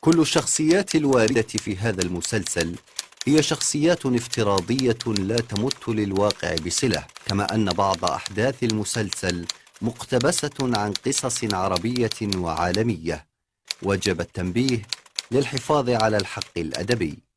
كل الشخصيات الواردة في هذا المسلسل هي شخصيات افتراضية لا تمت للواقع بصلة، كما أن بعض أحداث المسلسل مقتبسة عن قصص عربية وعالمية، وجب التنبيه للحفاظ على الحق الأدبي.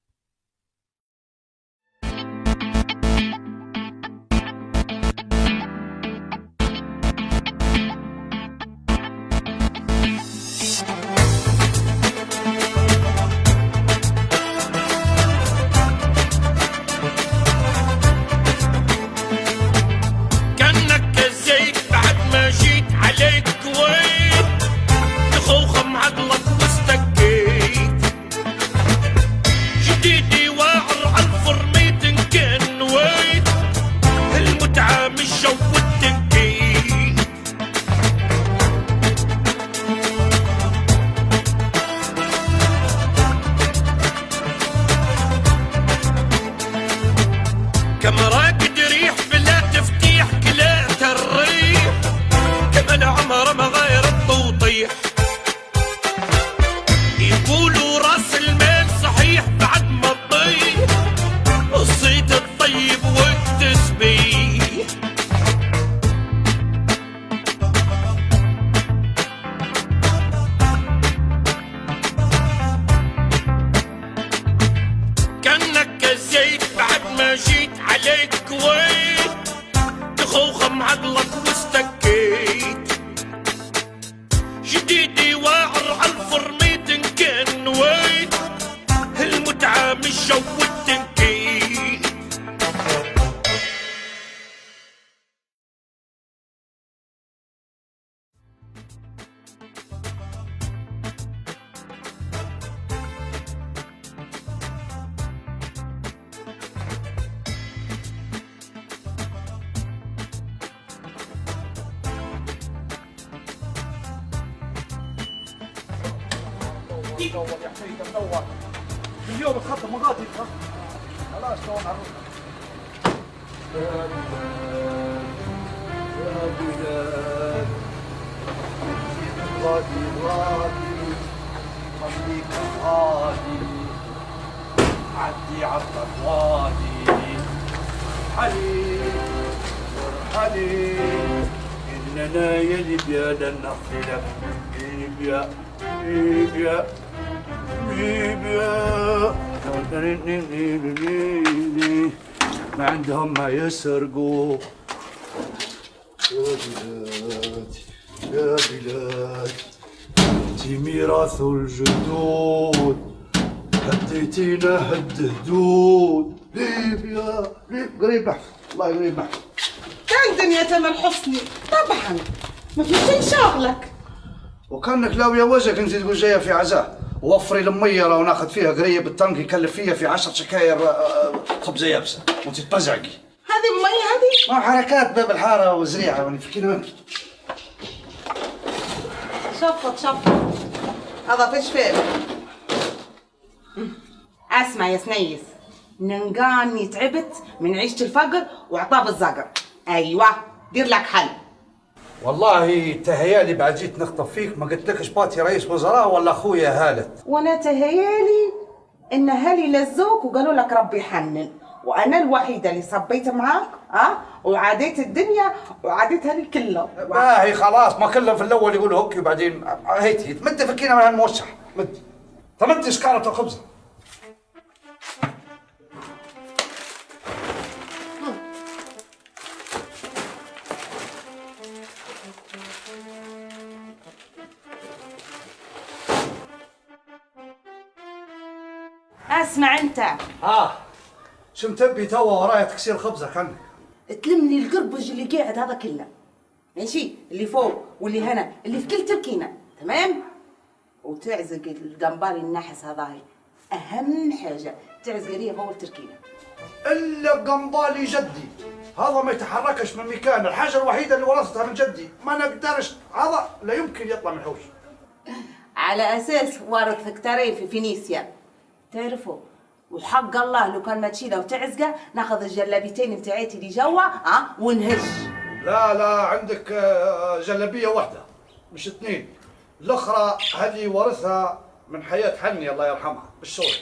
مدور يا حميد مدور اليوم تخطى مقاطي خلاص تو نعرف يا بلاد غادي غادي خليك غادي عدي عبد الوادي حليب حليب إننا يا ليبيا لن نغفلك ليبيا ليبيا ليبيا ما عندهم ما يسرقوا يا بلاد يا بلاد انت ميراث الجدود هديتينا هد هدود ليبيا قريب بحث الله قريب بحث كان يا تامر حسني طبعا ما في شيء شاغلك وكانك لاوية وجهك انت تقول جايه في عزاء وفري المية لو ناخذ فيها قريب بالطنق يكلف فيها في 10 شكاير خبزه يابسه وانت تبزعقي هذه المية هذه؟ ما حركات باب الحاره وزريعه يعني فكينا منك شفط هذا فيش فيه اسمع يا سنيس ننقاني تعبت من عيشة الفقر وعطاب الزقر ايوه دير لك حل والله تهيالي بعد جيت نخطف فيك ما قلت لكش باتي رئيس وزراء ولا اخويا هالت وانا تهيالي ان هلي لزوك وقالوا لك ربي يحنن وانا الوحيده اللي صبيت معاك وعاديت الدنيا وعاديتها لي كلها باهي خلاص ما كلهم في الاول يقولوا هوكي وبعدين هيتي مد فكينا من هالموشح مد تمد شكاره الخبزه اسمع انت شو متبي توا ورايا تكسير خبزه كانك تلم لي القربج اللي قاعد هذا كله ماشي اللي فوق واللي هنا اللي في كل تركينه تمام وتعزق القنباري النحس هذا اهم حاجه تعزق لي فوق التركينه الا قنبالي جدي هذا ما يتحركش من مكانه الحاجه الوحيده اللي ورثتها من جدي ما نقدرش هذا لا يمكن يطلع من الحوش على اساس وارث هكتارين في فينيسيا تعرفوا وحق الله لو كان ما تشيله وتعزقه ناخذ الجلابيتين بتاعتي اللي جوا ونهش لا عندك جلابيه واحده مش اثنين الاخرى هذه ورثها من حياة حني الله يرحمها بالشغل.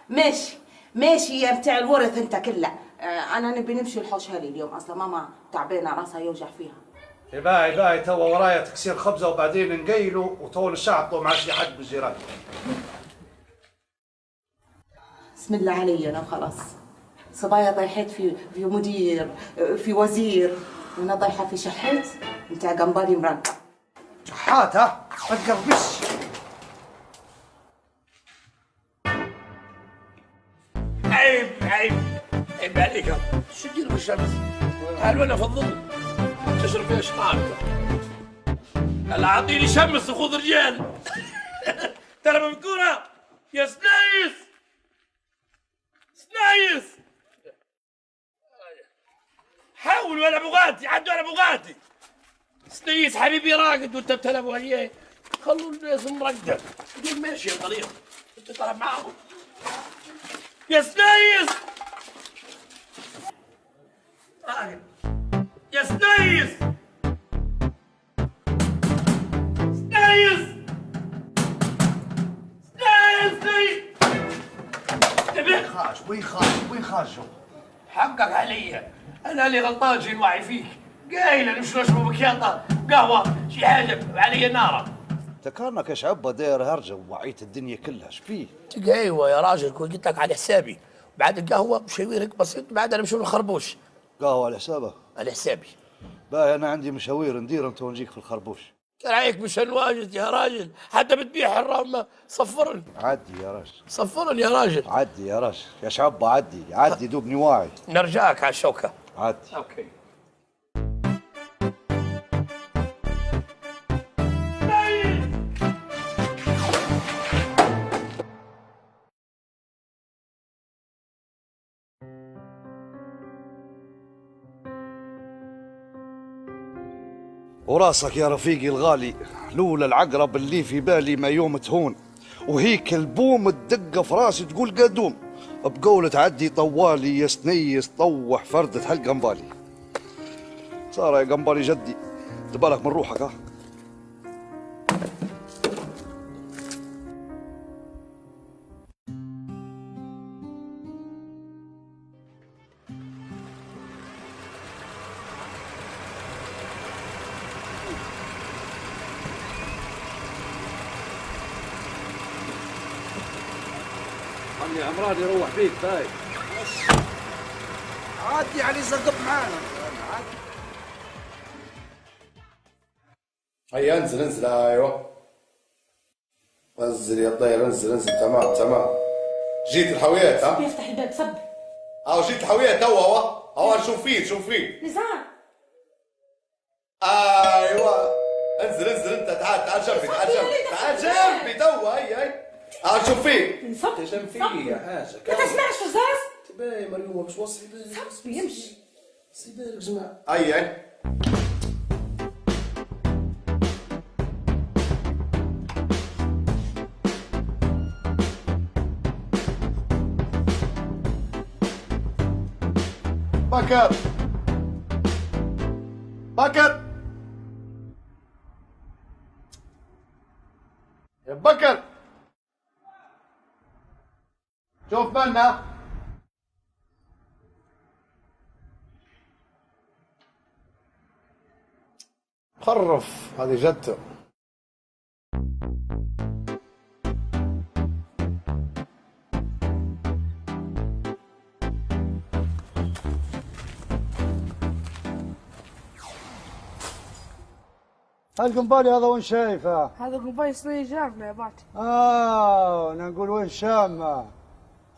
ماشي ماشي يا بتاع الورث انت كله. انا نبي نمشي الحوش هالي اليوم، اصلا ماما تعبانه راسها يوجع فيها. باي باي توا ورايا تكسير خبزه وبعدين نقيلوا وطول الشعب طول ما عادش حد بالجيران. بسم الله علي انا وخلاص. صبايا ضيحت في مدير، في وزير، وانا ضايحه في شحات نتاع قنبالي مرقع. شحات ها؟ ما تقربش. عيب عليك. شو تدير بالشمس؟ تعال وانا في الظل تشرب فيها شطارك. هلا اعطيني شمس وخذ رجال. ترى مذكوره يا سنايس. سنايس حاول وانا بغاتي عد وانا بغاتي. سنايس حبيبي راقد وانت بتلعبوا عليه. خلوا الناس مرقده. دول ماشي الطريق انت تلعب معاهم. يا سنايس يا سنايس. سنايس سنايس. انتبه. وين خارج وين خارجوا؟ حقك عليا، انا اللي غلطان شي نوعي فيك. قايله نمشي نشرب بكياطه قهوه شي حاجه علي ناره. تكرنك ايش عبه داير هرجه ووعيت الدنيا كلها ايش فيه؟ ايوه يا راجل كنت قلت لك على حسابي. بعد القهوه مشاويرك بسيط، بعدها نمشي للخربوش. قهوه على حسابه؟ على حسابي. باي انا عندي مشاوير ندير انت ونجيك في الخربوش. كان عليك مش واجد يا راجل، حتى بتبيع الرامه. صفرني. عدي يا راجل. صفرني يا راجل. عدي يا راجل يا شعبه عدي دوبني واعي. نرجعك على الشوكه. عدي. اوكي. وراسك يا رفيقي الغالي، لولا العقرب اللي في بالي ما يوم تهون، وهيك البوم تدق في راسي تقول قدوم، بقولة عدي طوالي يا سنيس طوح فردة هالقنبالي. صار يا قنبالي جدي دبالك من روحك ها. خلي عمران يروح فيك باي. عادي علي زقب معانا. هيا انزل ايوه. انزل يا طير انزل تمام. جيت الحاويات ها؟ يفتح الباب صب. جيت الحاويات هو شوف فيه نزار. ايوه انزل انت تعال جنبي توا هي. شوف فيه. نصب تجم فيه يا حاجه. ما تسمعش فزاز؟ تباي مريومه باش وصي صب يمشي. سيبالك جماعه. هي بكر يا بكر شوف منا. خرف هذه جدته. القنبالي هذا وين شايفه؟ هذا قنباي صيني جارنا يا باتي. نقول وين شامه؟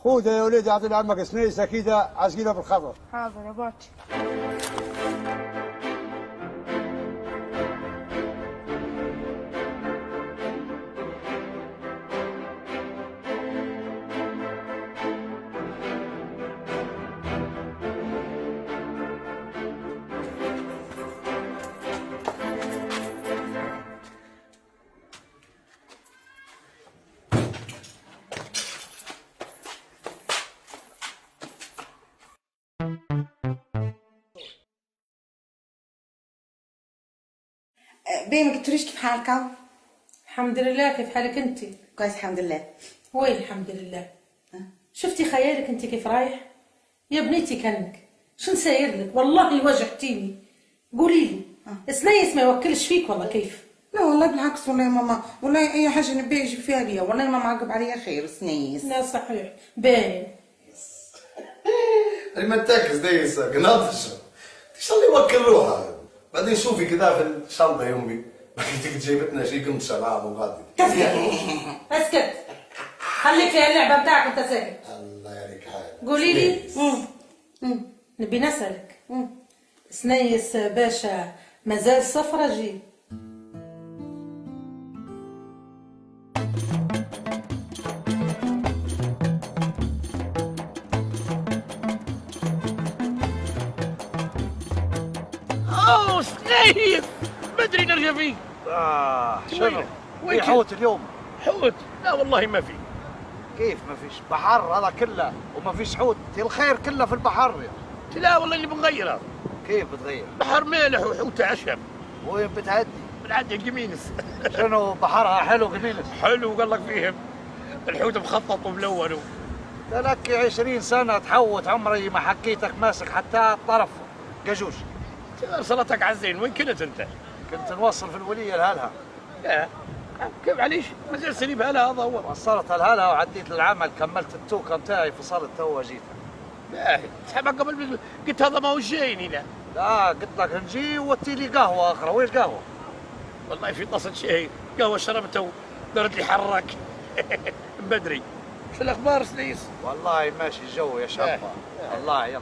خذها يا وليدي اعطي لعمك سنيسه كذا عسقيلها بالخضر. حاضر يا باتي. بيه ما قلتليش كيف حالك؟ الحمد لله، كيف حالك انت؟ كويس الحمد لله. وين الحمد لله؟ شفتي خيالك انت كيف رايح؟ يا بنيتي كانك شو نساير لك؟ والله وجعتيني. قولي لي سنيس ما يوكلش فيك والله كيف؟ لا والله بالعكس والله يا ماما، والله اي حاجه نبي يجيب فيها ليا، والله ما معقب عليا خير سنيس. لا صحيح باين. ما تاكس دايس قناطش ان شاء الله يوكل روحه. بعدين شوفي كذا في الشنطه يا امي بقيتك جايبتنا شي قمشه معاهم وغادي. اسكت خليك في اللعبه بتاعك وانت ساكت. الله يعينك حالك. قولي لي نبي نسالك سنيس باشا مازال صفرجي؟ اوه سنيس بدري نرجع فيك. شنو؟ وين في حوت اليوم؟ حوت؟ لا والله ما في. كيف ما فيش؟ بحر هذا كله وما فيش حوت، الخير كله في البحر يا. لا والله اللي بنغير. كيف بتغير؟ بحر مالح وحوت عشب. وين بتعدي؟ بنعدي قمينس. شنو بحرها حلو قمينس؟ حلو قال لك فيهم الحوت مخطط وملون. لك 20 سنه تحوت عمري ما حكيتك ماسك حتى طرف قجوش. صلتك عزين، وين كنت انت؟ كنت نوصل في الوليه لهالها. لا كيف معليش؟ مازال سليب هلا هذا هو. وصلت لهالها وعديت للعمل، كملت التوكه نتاعي فصلت توا جيت. باهي سحبك قبل قلت هذا ما هو جايني. لا لا قلت لك نجي وتي لي قهوه اخرى. ويش قهوه؟ والله في طاسه شاي قهوه شربته ودرت لي حرك. بدري. شو الاخبار سنيس؟ والله ماشي الجو يا شابه. والله يلا.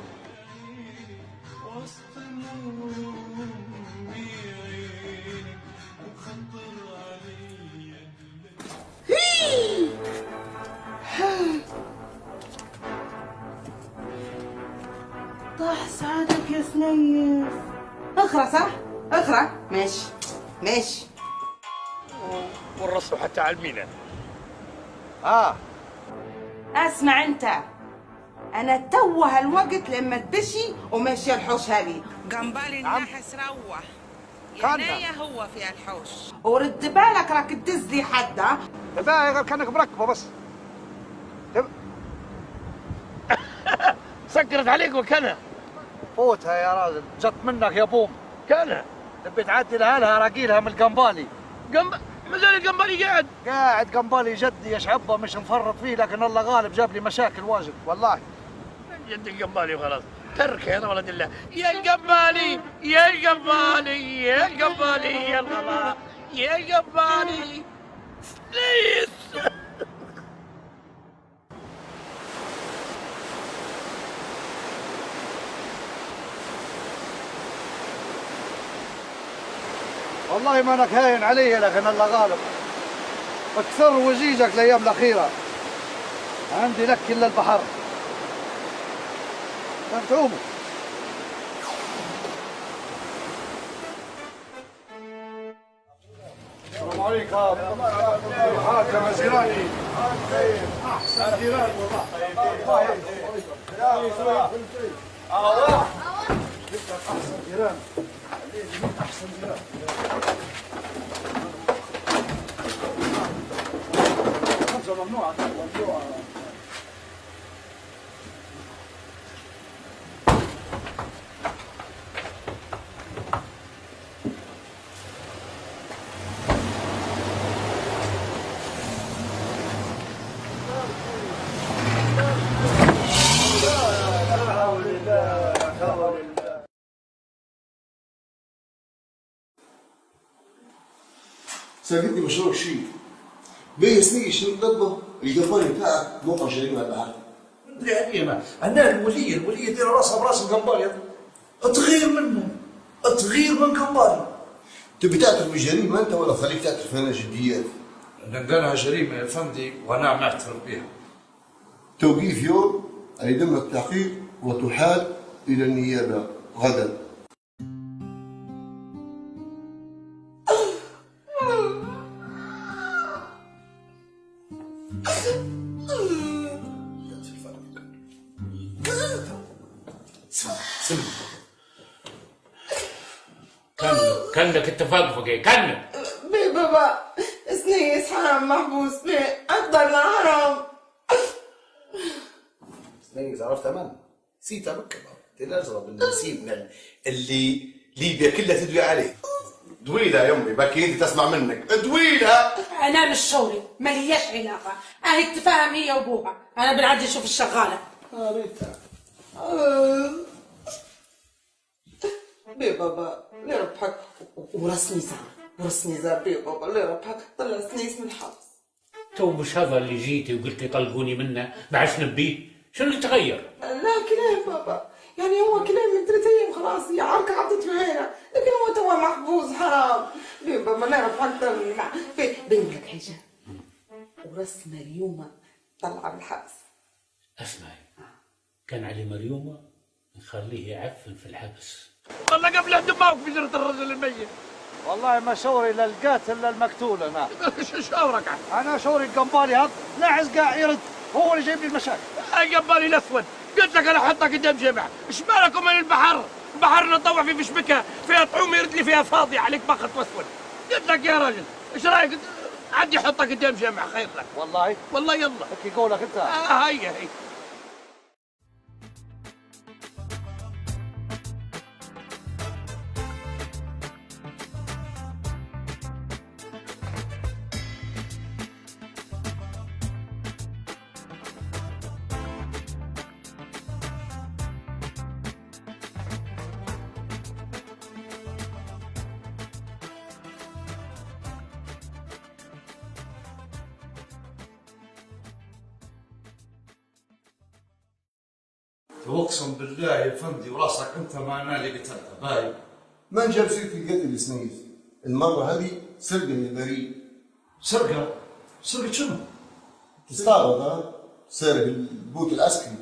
طاح سعادك يا سنيس. اخرى صح؟ اخرى ماشي ماشي. والرصوا حتى على المينا. اسمع انت، انا تو هالوقت لما تبشي وماشي الحوش هذه قنبالي النحس روح يا هو في الحوش. ورد بالك راك تدز لي حدا. لا كانك مركبه بس. سكرت عليك وكنا. فوتها يا راجل، جت منك يا بوم. كنا تبي تعدي لها راقيلها من القنبالي. مازال القنبالي قاعد قنبالي جدي يشعبه مش مفرط فيه، لكن الله غالب جاب لي مشاكل واجد والله. جد القنبالي وخلاص. ترك يا ولد الله. يا القنبالي يا القنبالي يا القنبالي يا الغلا يا القنبالي سنيس. والله ما انك هاين علي، لكن الله غالب. اكثر وجيجك الايام الاخيره. عندي لك الا البحر. تعوموا. السلام عليكم. حاج يا مزيراني. احسن جيران والله. احسن جيران. احسن جيران. ممنوع ممنوع. ساعدني مشروع شيء بيه سنية شنو نطبخ القنبالي بتاعك موقع جريمة البحر. لا علينا عندنا الولية دير راسها براس القنبالي. تغير منه، تغير من قنبالي. تبي تعترف بالجريمة أنت ولا خليك تعترف أنا جديات؟ لقالها جريمة يا فندي وأنا معترف بها. توقيف يوم يتم التحقيق وتحال إلى النيابة غدا. كانك اتفاق فوقي كانك. بابا سنيس حرام محبوس ليه؟ أكبر ما حرام. سنيس عرفت تمام؟ نسيتها بكره الأجرب اللي نسيب اللي ليبيا كلها تدوي عليه. دويلة يا امي باكي انت تسمع منك دويلة. انا مش شغلي مالياش علاقه، اهي التفاهم هي وابوها، انا بنعدي اشوف الشغاله. ريتها بيه بابا ليه ربحك ورسني زار بيه بابا ليه ربحك طلع سنيس من الحبس. تو مش هذا اللي جيتي وقلتي طلقوني منه بعش نبيه؟ شنو اللي تغير؟ لا كلام بابا، يعني هو كلام من 3 ايام خلاص هي عركه حطت في عينه، لكن هو توا محبوس حرام. بيه بابا ليه ربحك طلع بنقول لك حاجه، ورس مريومه طلع بالحبس. اسمعي، كان علي مريومه نخليه يعفن في الحبس. والله قبل دماغك في جرة الرجل الميت. والله ما شوري لا القاتل لا المقتول انا. شو شاورك؟ انا شوري القنبالي هذا لاحظ قاع يرد، هو اللي جايب لي المشاكل. القنبالي الاسود قلت لك انا احطها قدام جامع، ايش مالكم من البحر؟ البحر نطوع فيه في شبكه فيها طعوم يرد لي فيها فاضيه عليك بخت واسود. قلت لك يا راجل ايش رايك عدي حطها قدام جامع خير لك. والله يلا هيك قولك انت. هيا واقسم بالله يا فندي وراسك انت ما انا اللي قتلته باين. ما جاب سيرة القتل يا سنيس، المرة هذه سرقة يا بريء. سرقة شنو؟ تستعرض ها؟ سارق البوت العسكري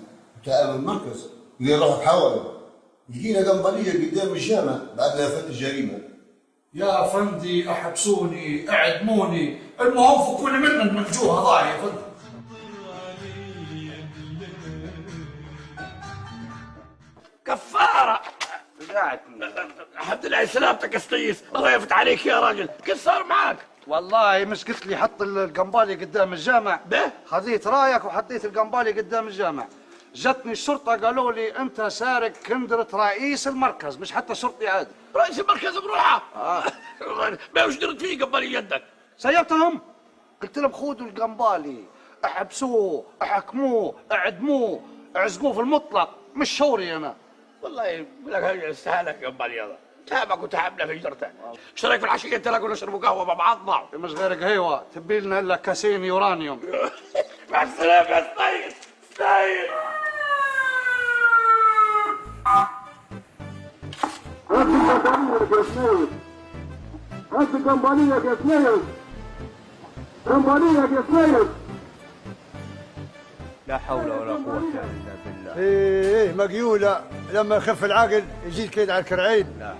بتاع امن المركز اللي راح حاول لقينا قنبلية قدام الجامع بعد ما فات الجريمة. يا فندي احبسوني اعدموني، المهم فكوني من المنجوه هذا يا فندي. كفارة الحمد لله سلامتك يا سنيس، الله يفتح عليك يا راجل، كيف صار معك؟ والله مش قلت لي حط القنبالي قدام الجامع؟ به؟ خذيت رايك وحطيت القنبالي قدام الجامع. جتني الشرطة قالوا لي أنت سارق كندرة رئيس المركز، مش حتى شرطي عادي. رئيس المركز بروحه؟ ما وش درت فيه قنبالي يدك؟ سيبتهم، قلت لهم خذوا القنبالي، احبسوه، احكموه، اعدموه، اعزقوه في المطلق، مش شوري أنا. والله يقول لك هذا يستاهل قنبالي هذا، تعبك وتعبنا في هجرته. ايش رايك في العشيه تلاقوا نشربوا قهوه مع بعض ضاعوا؟ مش غير قهوه، تبي لنا الا كاسين يورانيوم. مع السلامه يا سنيس. سنيس هات قنباليك يا سنيس، قنباليك يا سنيس. لا حول ولا قوة إلا بالله. ايه مقيولة، لما يخف العقل يجي الكيد على الكرعين. لا